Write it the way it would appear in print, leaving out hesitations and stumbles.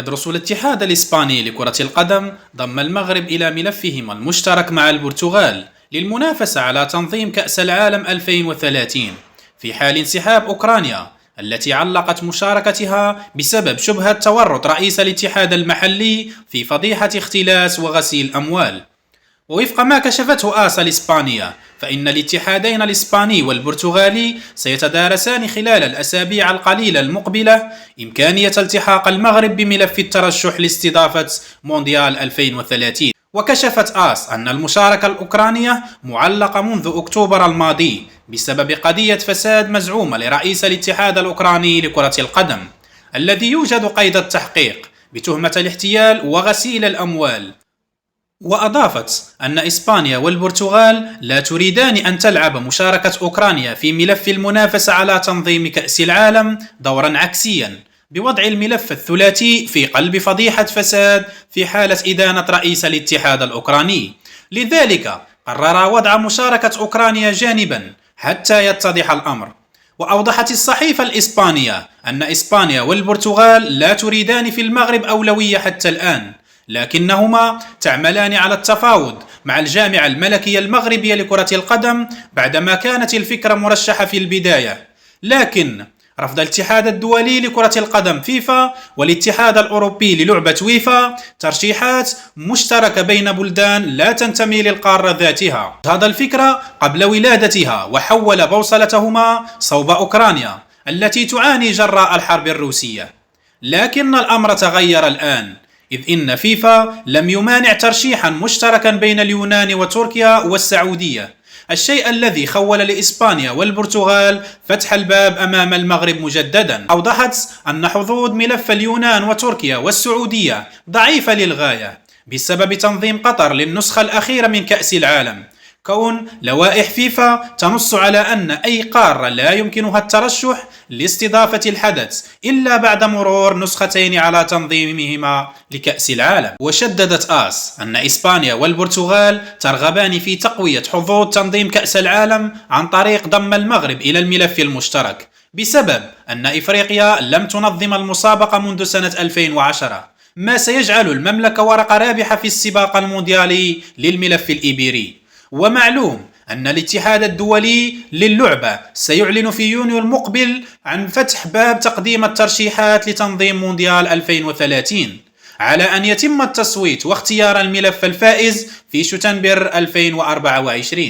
يدرس الاتحاد الإسباني لكرة القدم ضم المغرب إلى ملفهما المشترك مع البرتغال للمنافسة على تنظيم كأس العالم 2030 في حال انسحاب أوكرانيا التي علقت مشاركتها بسبب شبهة تورط رئيس الاتحاد المحلي في فضيحة اختلاس وغسيل أموال. ووفق ما كشفته آسا الإسبانية، فإن الاتحادين الإسباني والبرتغالي سيتدارسان خلال الأسابيع القليلة المقبلة إمكانية التحاق المغرب بملف الترشح لاستضافة مونديال 2030. وكشفت آس أن المشاركة الأوكرانية معلقة منذ أكتوبر الماضي بسبب قضية فساد مزعومة لرئيس الاتحاد الأوكراني لكرة القدم الذي يوجد قيد التحقيق بتهمة الاحتيال وغسيل الأموال. وأضافت أن إسبانيا والبرتغال لا تريدان أن تلعب مشاركة أوكرانيا في ملف المنافسة على تنظيم كأس العالم دورا عكسيا بوضع الملف الثلاثي في قلب فضيحة فساد في حالة إدانة رئيس الاتحاد الأوكراني. لذلك قرر وضع مشاركة أوكرانيا جانبا حتى يتضح الأمر. وأوضحت الصحيفة الإسبانية أن إسبانيا والبرتغال لا تريدان في المغرب أولوية حتى الآن، لكنهما تعملان على التفاوض مع الجامعة الملكية المغربية لكرة القدم بعدما كانت الفكرة مرشحة في البداية، لكن رفض الاتحاد الدولي لكرة القدم فيفا والاتحاد الأوروبي للعبة ويفا ترشيحات مشتركة بين بلدان لا تنتمي للقارة ذاتها هذا الفكرة قبل ولادتها، وحول بوصلتهما صوب أوكرانيا التي تعاني جراء الحرب الروسية. لكن الأمر تغير الآن، إذ إن فيفا لم يمانع ترشيحا مشتركا بين اليونان وتركيا والسعودية، الشيء الذي خول لإسبانيا والبرتغال فتح الباب أمام المغرب مجددا. أوضحت أن حظوظ ملف اليونان وتركيا والسعودية ضعيفة للغاية بسبب تنظيم قطر للنسخة الأخيرة من كأس العالم، كون لوائح فيفا تنص على أن أي قارة لا يمكنها الترشح لاستضافة الحدث إلا بعد مرور نسختين على تنظيمهما لكأس العالم. وشددت آس أن إسبانيا والبرتغال ترغبان في تقوية حظوظ تنظيم كأس العالم عن طريق ضم المغرب إلى الملف المشترك، بسبب أن إفريقيا لم تنظم المسابقة منذ سنة 2010، ما سيجعل المملكة ورقة رابحة في السباق المونديالي للملف الإيبيري. ومعلوم أن الاتحاد الدولي للعبة سيعلن في يونيو المقبل عن فتح باب تقديم الترشيحات لتنظيم مونديال 2030 على أن يتم التصويت واختيار الملف الفائز في شتنبر 2024.